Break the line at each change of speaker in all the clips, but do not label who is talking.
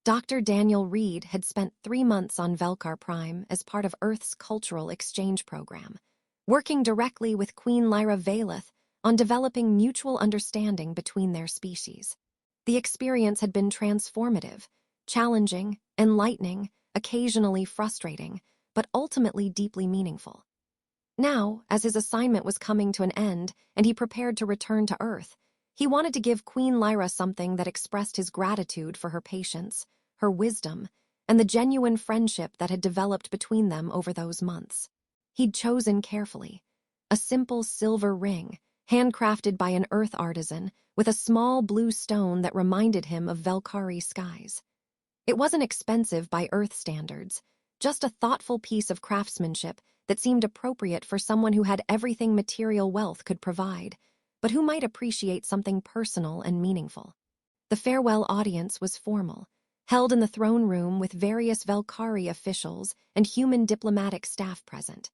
Dr. Daniel Reed had spent 3 months on Vel'kari Prime as part of Earth's cultural exchange program, working directly with Queen Lyra on developing mutual understanding between their species. The experience had been transformative, challenging, enlightening, occasionally frustrating, but ultimately deeply meaningful. Now, as his assignment was coming to an end and he prepared to return to Earth, he wanted to give Queen Lyra something that expressed his gratitude for her patience, her wisdom, and the genuine friendship that had developed between them over those months. He'd chosen carefully. A simple silver ring, handcrafted by an Earth artisan, with a small blue stone that reminded him of Vel'kari skies. It wasn't expensive by Earth standards, just a thoughtful piece of craftsmanship that seemed appropriate for someone who had everything material wealth could provide, but who might appreciate something personal and meaningful. The farewell audience was formal, held in the throne room with various Vel'kari officials and human diplomatic staff present.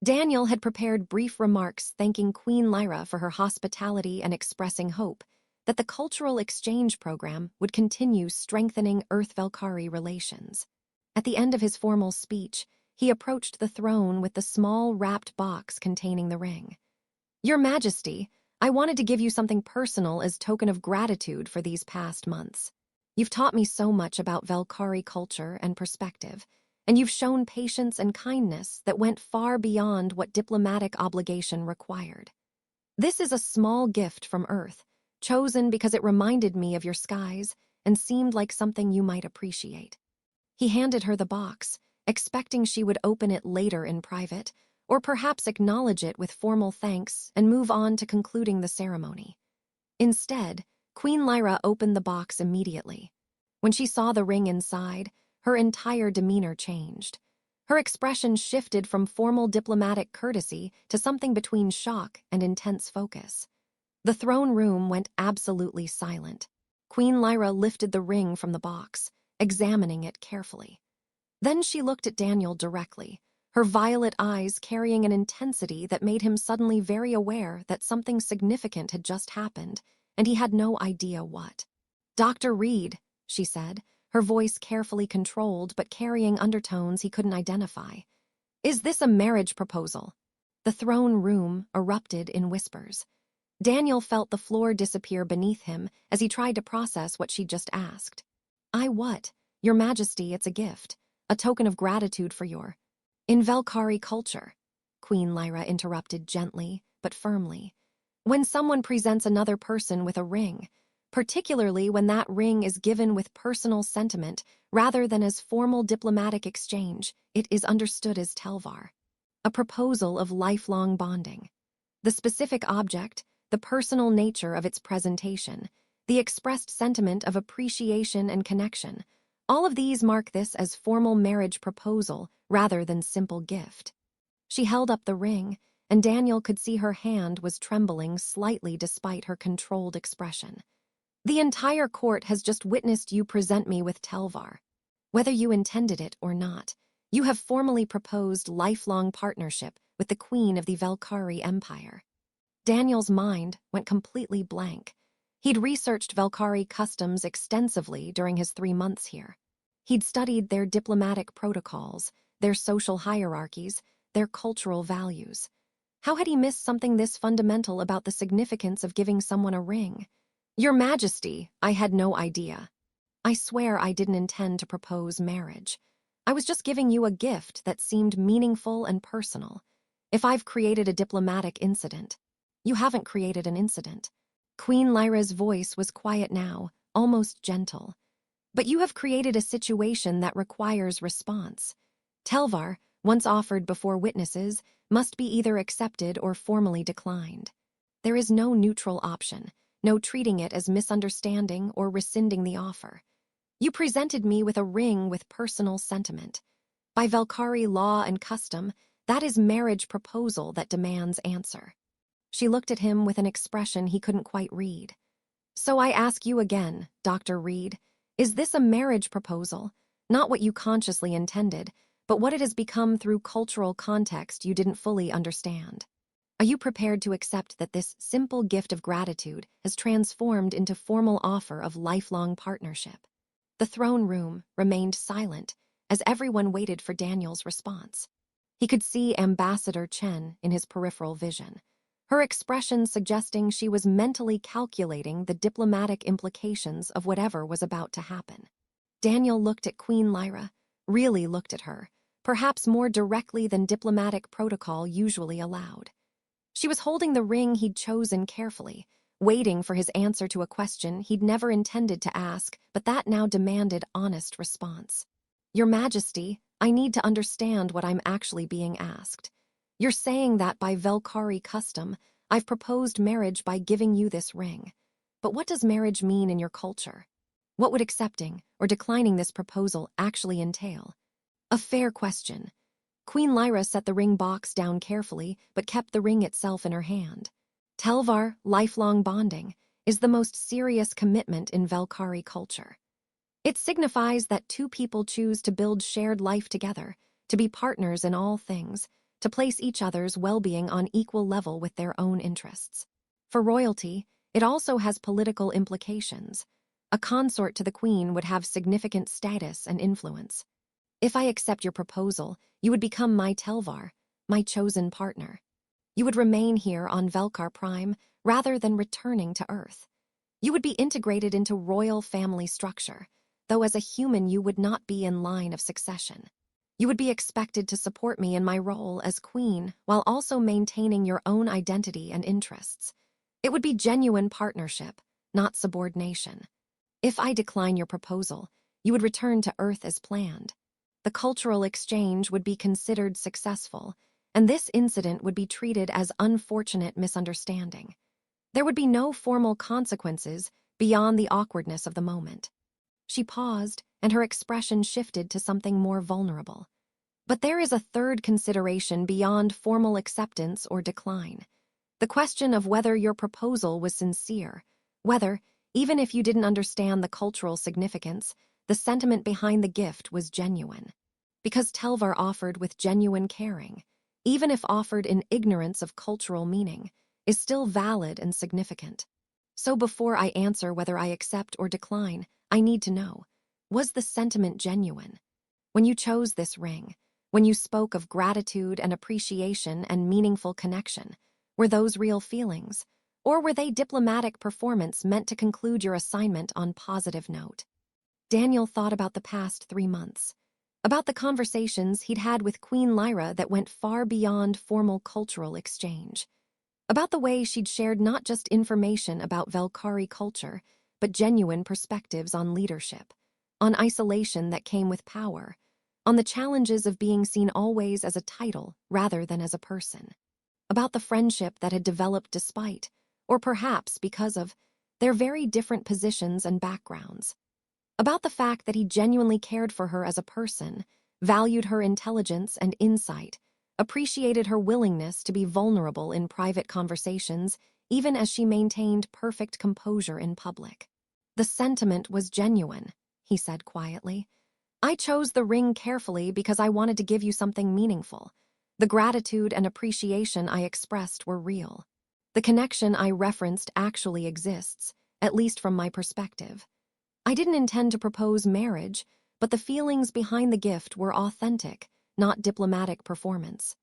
Daniel had prepared brief remarks thanking Queen Lyra for her hospitality and expressing hope that the cultural exchange program would continue strengthening Earth-Vel'kari relations. At the end of his formal speech, he approached the throne with the small wrapped box containing the ring. "Your Majesty, I wanted to give you something personal as token of gratitude for these past months. You've taught me so much about Vel'kari culture and perspective, and you've shown patience and kindness that went far beyond what diplomatic obligation required. This is a small gift from Earth, chosen because it reminded me of your skies and seemed like something you might appreciate." He handed her the box, expecting she would open it later in private, or perhaps acknowledge it with formal thanks and move on to concluding the ceremony. Instead, Queen Lyra opened the box immediately. When she saw the ring inside, her entire demeanor changed. Her expression shifted from formal diplomatic courtesy to something between shock and intense focus. The throne room went absolutely silent. Queen Lyra lifted the ring from the box, examining it carefully. Then she looked at Daniel directly, her violet eyes carrying an intensity that made him suddenly very aware that something significant had just happened, and he had no idea what. "Dr. Reed," she said, her voice carefully controlled but carrying undertones he couldn't identify. "Is this a marriage proposal?" The throne room erupted in whispers. Daniel felt the floor disappear beneath him as he tried to process what she'd just asked. What? Your Majesty, it's a gift, a token of gratitude for your—" "In Vel'kari culture," Queen Lyra interrupted gently but firmly, "when someone presents another person with a ring, particularly when that ring is given with personal sentiment rather than as formal diplomatic exchange, it is understood as Tel'var, a proposal of lifelong bonding. The specific object, the personal nature of its presentation, the expressed sentiment of appreciation and connection, all of these mark this as formal marriage proposal rather than simple gift." She held up the ring, and Daniel could see her hand was trembling slightly despite her controlled expression. "The entire court has just witnessed you present me with Tel'var. Whether you intended it or not, you have formally proposed lifelong partnership with the Queen of the Vel'kari Empire." Daniel's mind went completely blank. He'd researched Vel'kari customs extensively during his 3 months here. He'd studied their diplomatic protocols, their social hierarchies, their cultural values. How had he missed something this fundamental about the significance of giving someone a ring? "Your Majesty, I had no idea. I swear I didn't intend to propose marriage. I was just giving you a gift that seemed meaningful and personal. If I've created a diplomatic incident—" "You haven't created an incident." Queen Lyra's voice was quiet now, almost gentle. "But you have created a situation that requires response. Tel'var, once offered before witnesses, must be either accepted or formally declined. There is no neutral option, no treating it as misunderstanding or rescinding the offer. You presented me with a ring with personal sentiment. By Vel'kari law and custom, that is marriage proposal that demands answer." She looked at him with an expression he couldn't quite read. "So I ask you again, Dr. Reed, is this a marriage proposal? Not what you consciously intended, but what it has become through cultural context you didn't fully understand. Are you prepared to accept that this simple gift of gratitude has transformed into formal offer of lifelong partnership?" The throne room remained silent as everyone waited for Daniel's response. He could see Ambassador Chen in his peripheral vision, her expression suggesting she was mentally calculating the diplomatic implications of whatever was about to happen. Daniel looked at Queen Lyra, really looked at her, perhaps more directly than diplomatic protocol usually allowed. She was holding the ring he'd chosen carefully, waiting for his answer to a question he'd never intended to ask, but that now demanded honest response. Your Majesty, I need to understand what I'm actually being asked. You're saying that by Vel'kari custom, I've proposed marriage by giving you this ring. But what does marriage mean in your culture? What would accepting or declining this proposal actually entail? A fair question. Queen Lyra set the ring box down carefully, but kept the ring itself in her hand. Tel'var, lifelong bonding, is the most serious commitment in Vel'kari culture. It signifies that two people choose to build shared life together, to be partners in all things, to place each other's well-being on equal level with their own interests. For royalty, it also has political implications. A consort to the queen would have significant status and influence. If I accept your proposal, you would become my Tel'var, my chosen partner. You would remain here on Vel'kar Prime rather than returning to Earth. You would be integrated into royal family structure, though as a human you would not be in line of succession. You would be expected to support me in my role as queen while also maintaining your own identity and interests. It would be genuine partnership, not subordination. If I decline your proposal, you would return to Earth as planned. The cultural exchange would be considered successful, and this incident would be treated as unfortunate misunderstanding. There would be no formal consequences beyond the awkwardness of the moment. She paused, and her expression shifted to something more vulnerable. But there is a third consideration beyond formal acceptance or decline. The question of whether your proposal was sincere, whether, even if you didn't understand the cultural significance, the sentiment behind the gift was genuine. Because Tel'var offered with genuine caring, even if offered in ignorance of cultural meaning, is still valid and significant. So before I answer whether I accept or decline, I need to know, was the sentiment genuine? When you chose this ring, when you spoke of gratitude and appreciation and meaningful connection, were those real feelings? Or were they diplomatic performance meant to conclude your assignment on positive note? Daniel thought about the past 3 months, about the conversations he'd had with Queen Lyra that went far beyond formal cultural exchange, about the way she'd shared not just information about Vel'kari culture, but genuine perspectives on leadership, on isolation that came with power, on the challenges of being seen always as a title rather than as a person, about the friendship that had developed despite, or perhaps because of, their very different positions and backgrounds, about the fact that he genuinely cared for her as a person, valued her intelligence and insight, appreciated her willingness to be vulnerable in private conversations, even as she maintained perfect composure in public. The sentiment was genuine, he said quietly. I chose the ring carefully because I wanted to give you something meaningful. The gratitude and appreciation I expressed were real. The connection I referenced actually exists, at least from my perspective. I didn't intend to propose marriage, but the feelings behind the gift were authentic, not diplomatic performance.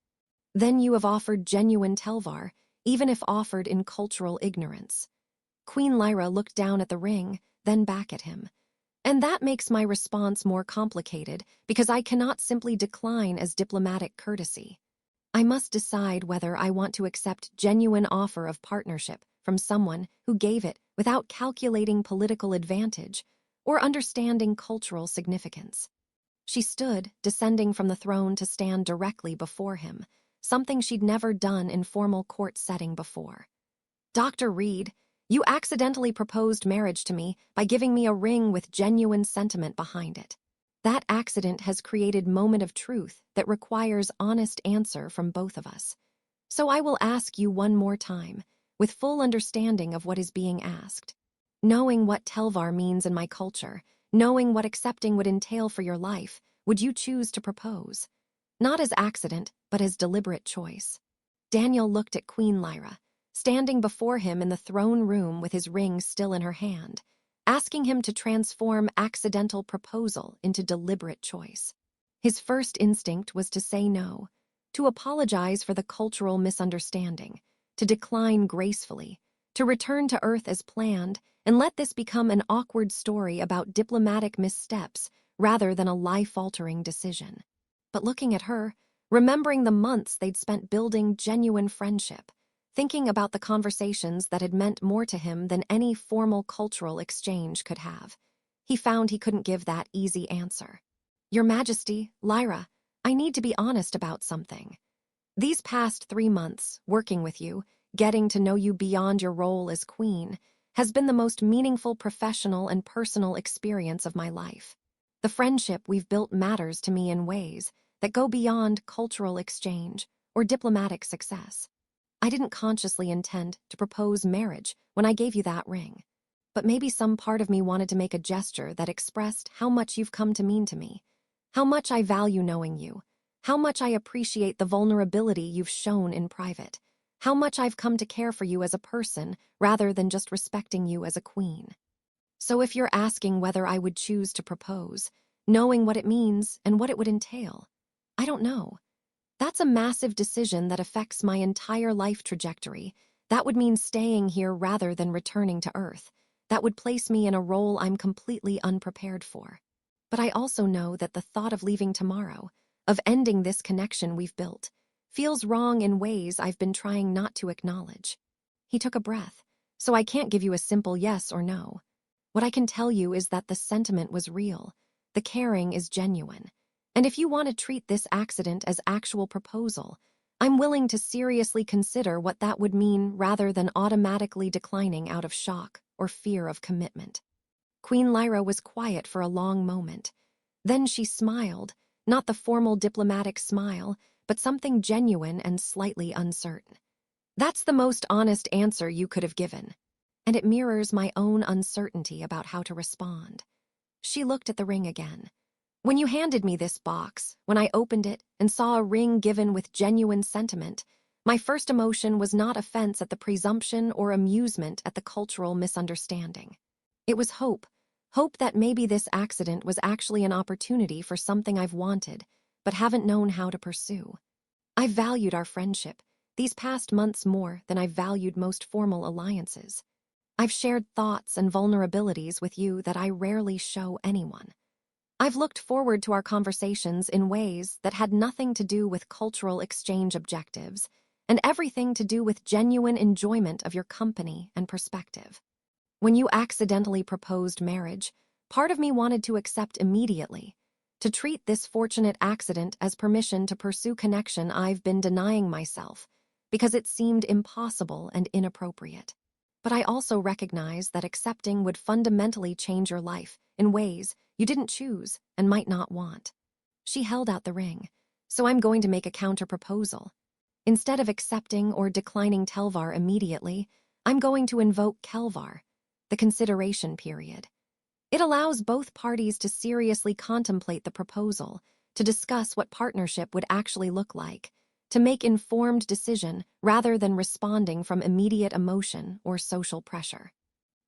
Then you have offered genuine Tel'var, even if offered in cultural ignorance. Queen Lyra looked down at the ring, then back at him. And that makes my response more complicated because I cannot simply decline as diplomatic courtesy. I must decide whether I want to accept genuine offer of partnership from someone who gave it without calculating political advantage or understanding cultural significance. She stood, descending from the throne to stand directly before him, something she'd never done in formal court setting before. Dr. Reed, you accidentally proposed marriage to me by giving me a ring with genuine sentiment behind it. That accident has created moment of truth that requires honest answer from both of us. So I will ask you one more time, with full understanding of what is being asked. Knowing what Tel'var means in my culture, knowing what accepting would entail for your life, would you choose to propose? Not as accident, but as deliberate choice. Daniel looked at Queen Lyra, standing before him in the throne room with his ring still in her hand. asking him to transform accidental proposal into deliberate choice. His first instinct was to say no, to apologize for the cultural misunderstanding, to decline gracefully, to return to Earth as planned, and let this become an awkward story about diplomatic missteps rather than a life-altering decision. But looking at her, remembering the months they'd spent building genuine friendship, thinking about the conversations that had meant more to him than any formal cultural exchange could have, he found he couldn't give that easy answer. Your Majesty, Lyra, I need to be honest about something. These past 3 months, working with you, getting to know you beyond your role as queen, has been the most meaningful professional and personal experience of my life. The friendship we've built matters to me in ways that go beyond cultural exchange or diplomatic success. I didn't consciously intend to propose marriage when I gave you that ring, but maybe some part of me wanted to make a gesture that expressed how much you've come to mean to me, how much I value knowing you, how much I appreciate the vulnerability you've shown in private, how much I've come to care for you as a person rather than just respecting you as a queen. So if you're asking whether I would choose to propose, knowing what it means and what it would entail, I don't know. That's a massive decision that affects my entire life trajectory. That would mean staying here rather than returning to Earth. That would place me in a role I'm completely unprepared for. But I also know that the thought of leaving tomorrow, of ending this connection we've built, feels wrong in ways I've been trying not to acknowledge. He took a breath, so I can't give you a simple yes or no. What I can tell you is that the sentiment was real, the caring is genuine, and if you want to treat this accident as actual proposal, I'm willing to seriously consider what that would mean rather than automatically declining out of shock or fear of commitment. Queen Lyra was quiet for a long moment. Then she smiled, not the formal diplomatic smile, but something genuine and slightly uncertain. That's the most honest answer you could have given, and it mirrors my own uncertainty about how to respond. She looked at the ring again. When you handed me this box, when I opened it and saw a ring given with genuine sentiment, my first emotion was not offense at the presumption or amusement at the cultural misunderstanding. It was hope that maybe this accident was actually an opportunity for something I've wanted, but haven't known how to pursue. I've valued our friendship these past months more than I've valued most formal alliances. I've shared thoughts and vulnerabilities with you that I rarely show anyone. I've looked forward to our conversations in ways that had nothing to do with cultural exchange objectives and everything to do with genuine enjoyment of your company and perspective. When you accidentally proposed marriage, part of me wanted to accept immediately, to treat this fortunate accident as permission to pursue connection I've been denying myself, because it seemed impossible and inappropriate. But I also recognize that accepting would fundamentally change your life in ways you didn't choose and might not want. She held out the ring, so I'm going to make a counter-proposal. Instead of accepting or declining Tel'var immediately, I'm going to invoke Kel'var, the consideration period. It allows both parties to seriously contemplate the proposal, to discuss what partnership would actually look like, to make informed decision rather than responding from immediate emotion or social pressure.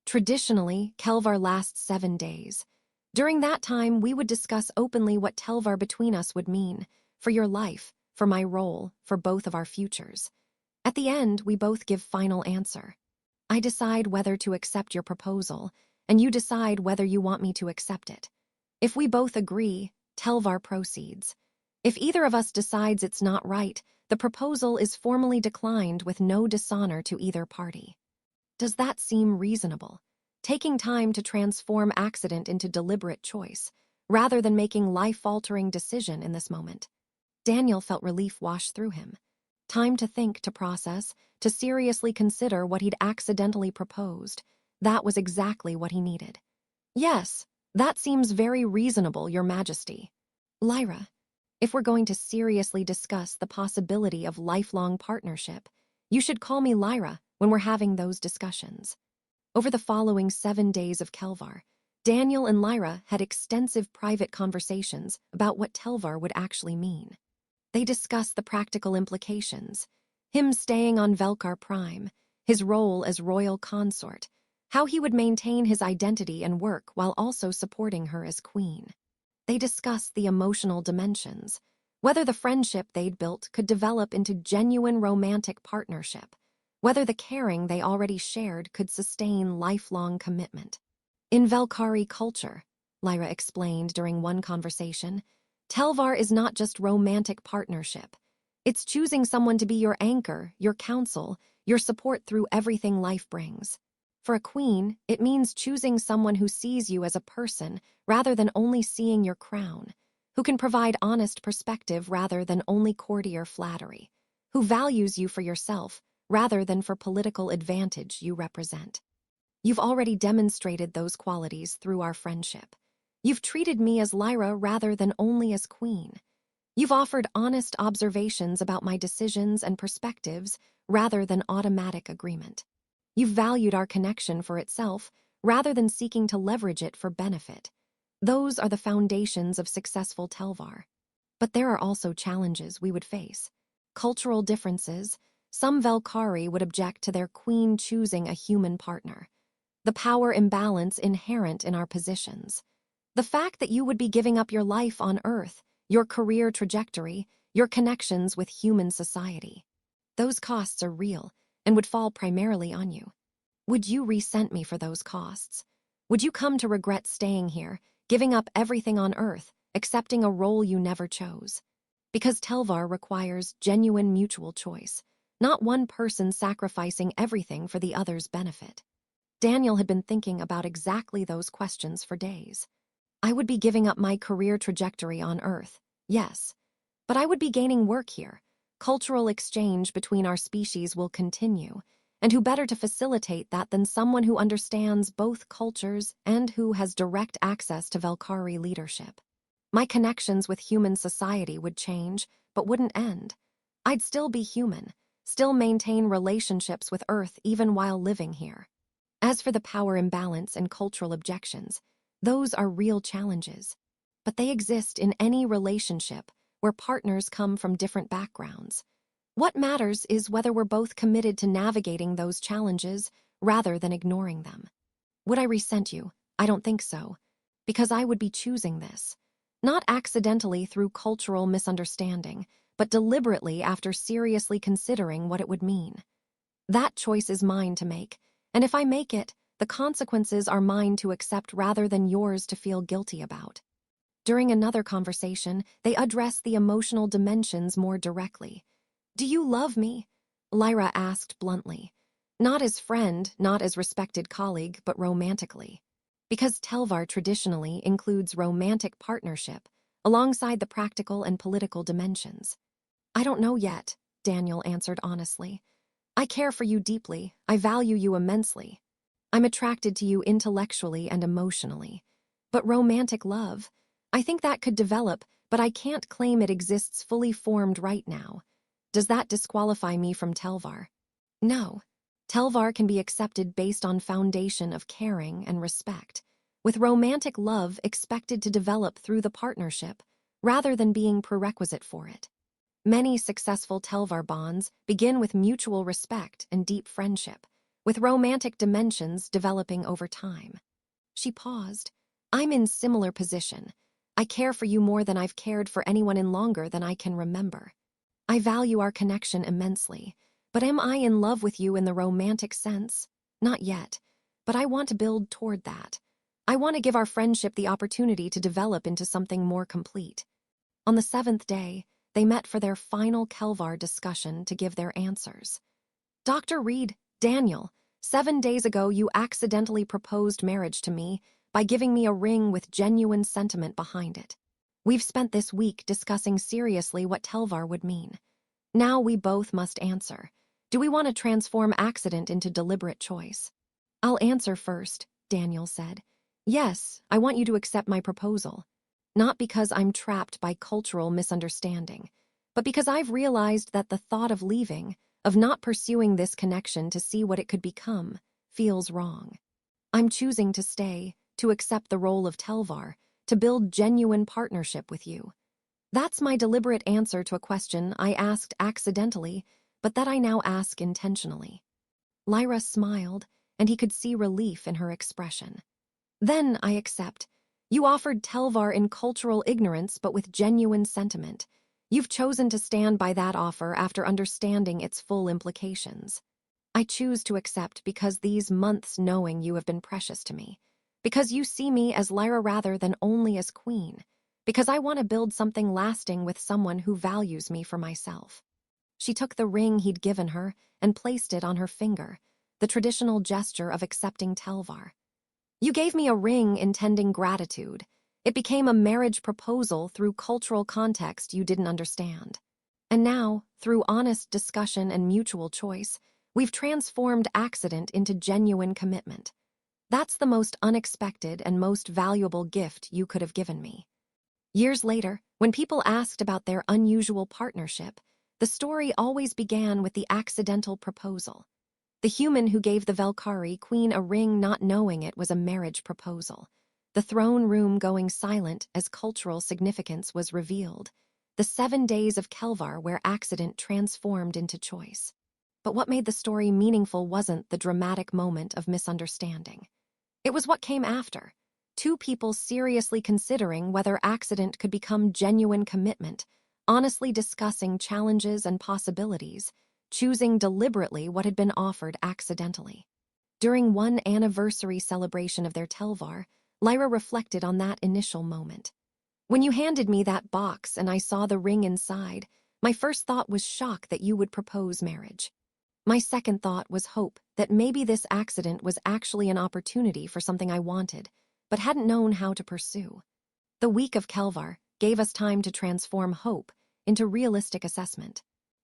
Traditionally, Kel'var lasts 7 days. During that time, we would discuss openly what Tel'var between us would mean, for your life, for my role, for both of our futures. At the end, we both give final answer. I decide whether to accept your proposal, and you decide whether you want me to accept it. If we both agree, Tel'var proceeds. If either of us decides it's not right, the proposal is formally declined with no dishonor to either party. Does that seem reasonable? Taking time to transform accident into deliberate choice, rather than making life-altering decision in this moment. Daniel felt relief wash through him. Time to think, to process, to seriously consider what he'd accidentally proposed. That was exactly what he needed. Yes, that seems very reasonable, Your Majesty. Lyra, if we're going to seriously discuss the possibility of lifelong partnership, you should call me Lyra when we're having those discussions. Over the following 7 days of Kel'var, Daniel and Lyra had extensive private conversations about what Tel'var would actually mean. They discussed the practical implications, him staying on Vel'kari Prime, his role as royal consort, how he would maintain his identity and work while also supporting her as queen. They discussed the emotional dimensions, whether the friendship they'd built could develop into genuine romantic partnership, whether the caring they already shared could sustain lifelong commitment. In Vel'kari culture, Lyra explained during one conversation, Tel'var is not just romantic partnership. It's choosing someone to be your anchor, your counsel, your support through everything life brings. For a queen, it means choosing someone who sees you as a person rather than only seeing your crown, who can provide honest perspective rather than only courtier flattery, who values you for yourself rather than for political advantage you represent. You've already demonstrated those qualities through our friendship. You've treated me as Lyra rather than only as queen. You've offered honest observations about my decisions and perspectives rather than automatic agreement. You've valued our connection for itself rather than seeking to leverage it for benefit. Those are the foundations of successful Tel'var. But there are also challenges we would face. Cultural differences. Some Vel'kari would object to their queen choosing a human partner. The power imbalance inherent in our positions. The fact that you would be giving up your life on Earth, your career trajectory, your connections with human society. Those costs are real and would fall primarily on you. Would you resent me for those costs? Would you come to regret staying here, giving up everything on Earth, accepting a role you never chose? Because Tel'var requires genuine mutual choice, not one person sacrificing everything for the other's benefit. Daniel had been thinking about exactly those questions for days. I would be giving up my career trajectory on Earth, yes, but I would be gaining work here. Cultural exchange between our species will continue, and who better to facilitate that than someone who understands both cultures and who has direct access to Vel'kari leadership. My connections with human society would change, but wouldn't end. I'd still be human, still maintain relationships with Earth even while living here. As for the power imbalance and cultural objections, those are real challenges. But they exist in any relationship where partners come from different backgrounds. What matters is whether we're both committed to navigating those challenges rather than ignoring them. Would I resent you? I don't think so. Because I would be choosing this. Not accidentally through cultural misunderstanding, but deliberately after seriously considering what it would mean. That choice is mine to make, and if I make it, the consequences are mine to accept rather than yours to feel guilty about. During another conversation, they addressed the emotional dimensions more directly. Do you love me? Lyra asked bluntly. Not as friend, not as respected colleague, but romantically. Because Tel'var traditionally includes romantic partnership, alongside the practical and political dimensions. I don't know yet, Daniel answered honestly. I care for you deeply, I value you immensely. I'm attracted to you intellectually and emotionally. But romantic love, I think that could develop, but I can't claim it exists fully formed right now. Does that disqualify me from Tel'var? No. Tel'var can be accepted based on foundation of caring and respect, with romantic love expected to develop through the partnership, rather than being prerequisite for it. Many successful Tel'var bonds begin with mutual respect and deep friendship, with romantic dimensions developing over time. She paused. I'm in similar position. I care for you more than I've cared for anyone in longer than I can remember. I value our connection immensely, but am I in love with you in the romantic sense? Not yet, but I want to build toward that. I want to give our friendship the opportunity to develop into something more complete. On the 7th day, they met for their final Kel'var discussion to give their answers. Dr. Reed, Daniel, 7 days ago you accidentally proposed marriage to me by giving me a ring with genuine sentiment behind it. We've spent this week discussing seriously what Tel'var would mean. Now we both must answer. Do we want to transform accident into deliberate choice? I'll answer first, Daniel said. Yes, I want you to accept my proposal. Not because I'm trapped by cultural misunderstanding, but because I've realized that the thought of leaving, of not pursuing this connection to see what it could become, feels wrong. I'm choosing to stay, to accept the role of Tel'var, to build genuine partnership with you. That's my deliberate answer to a question I asked accidentally, but that I now ask intentionally. Lyra smiled, and he could see relief in her expression. Then, I accept. You offered Tel'var in cultural ignorance but with genuine sentiment. You've chosen to stand by that offer after understanding its full implications. I choose to accept because these months knowing you have been precious to me. Because you see me as Lyra rather than only as queen. Because I want to build something lasting with someone who values me for myself. She took the ring he'd given her and placed it on her finger, the traditional gesture of accepting Tel'var. You gave me a ring intending gratitude. It became a marriage proposal through cultural context you didn't understand. And now, through honest discussion and mutual choice, we've transformed accident into genuine commitment. That's the most unexpected and most valuable gift you could have given me. Years later, when people asked about their unusual partnership, the story always began with the accidental proposal. The human who gave the Vel'kari queen a ring not knowing it was a marriage proposal. The throne room going silent as cultural significance was revealed. The 7 days of Kel'var where accident transformed into choice. But what made the story meaningful wasn't the dramatic moment of misunderstanding. It was what came after. Two people seriously considering whether accident could become genuine commitment, honestly discussing challenges and possibilities, choosing deliberately what had been offered accidentally. During one anniversary celebration of their Tel'var, Lyra reflected on that initial moment. When you handed me that box and I saw the ring inside, my first thought was shock that you would propose marriage. My second thought was hope that maybe this accident was actually an opportunity for something I wanted, but hadn't known how to pursue. The week of Kel'var gave us time to transform hope into realistic assessment,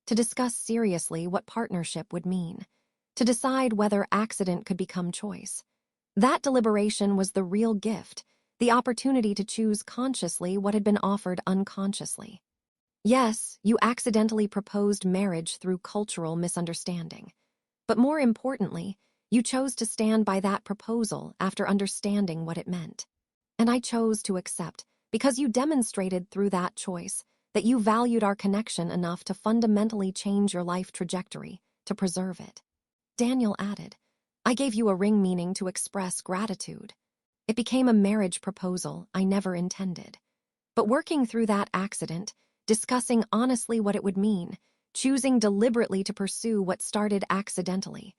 to discuss seriously what partnership would mean, to decide whether accident could become choice. That deliberation was the real gift, the opportunity to choose consciously what had been offered unconsciously. Yes, you accidentally proposed marriage through cultural misunderstanding. But more importantly, you chose to stand by that proposal after understanding what it meant. And I chose to accept, because you demonstrated through that choice that you valued our connection enough to fundamentally change your life trajectory, to preserve it. Daniel added, I gave you a ring meaning to express gratitude. It became a marriage proposal I never intended. But working through that accident, discussing honestly what it would mean, choosing deliberately to pursue what started accidentally,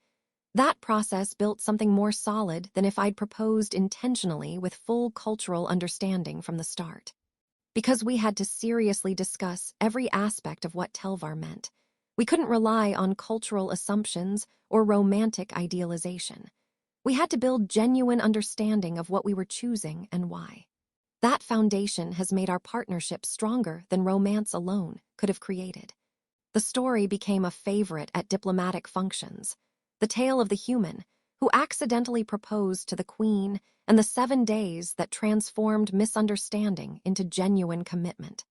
that process built something more solid than if I'd proposed intentionally with full cultural understanding from the start. Because we had to seriously discuss every aspect of what Tel'var meant, we couldn't rely on cultural assumptions or romantic idealization. We had to build genuine understanding of what we were choosing and why. That foundation has made our partnership stronger than romance alone could have created. The story became a favorite at diplomatic functions, the tale of the human who accidentally proposed to the queen and the 7 days that transformed misunderstanding into genuine commitment.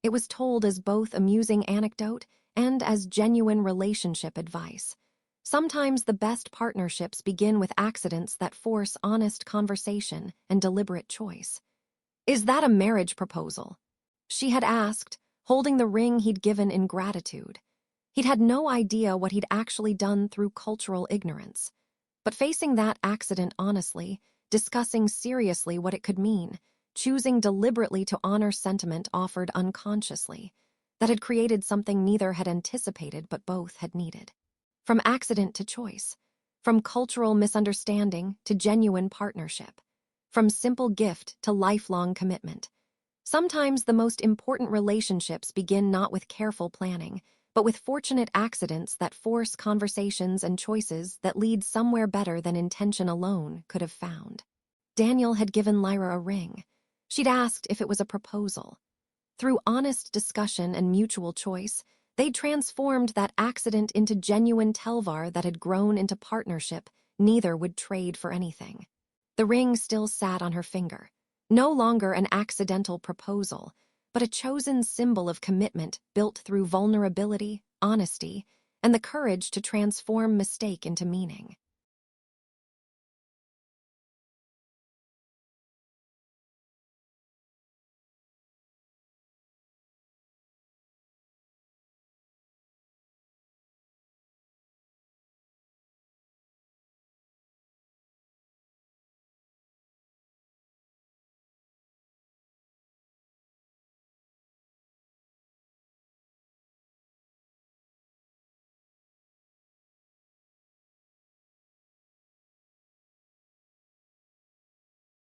It was told as both amusing anecdote and as genuine relationship advice. Sometimes the best partnerships begin with accidents that force honest conversation and deliberate choice. Is that a marriage proposal? She had asked, holding the ring he'd given in gratitude. He'd had no idea what he'd actually done through cultural ignorance. But facing that accident honestly, discussing seriously what it could mean, choosing deliberately to honor sentiment offered unconsciously, that had created something neither had anticipated but both had needed. From accident to choice, from cultural misunderstanding to genuine partnership, from simple gift to lifelong commitment. Sometimes the most important relationships begin not with careful planning, but with fortunate accidents that force conversations and choices that lead somewhere better than intention alone could have found. Daniel had given Lyra a ring. She'd asked if it was a proposal. Through honest discussion and mutual choice, they'd transformed that accident into genuine Tel'var that had grown into partnership neither would trade for anything. The ring still sat on her finger, no longer an accidental proposal, but a chosen symbol of commitment built through vulnerability, honesty, and the courage to transform mistake into meaning.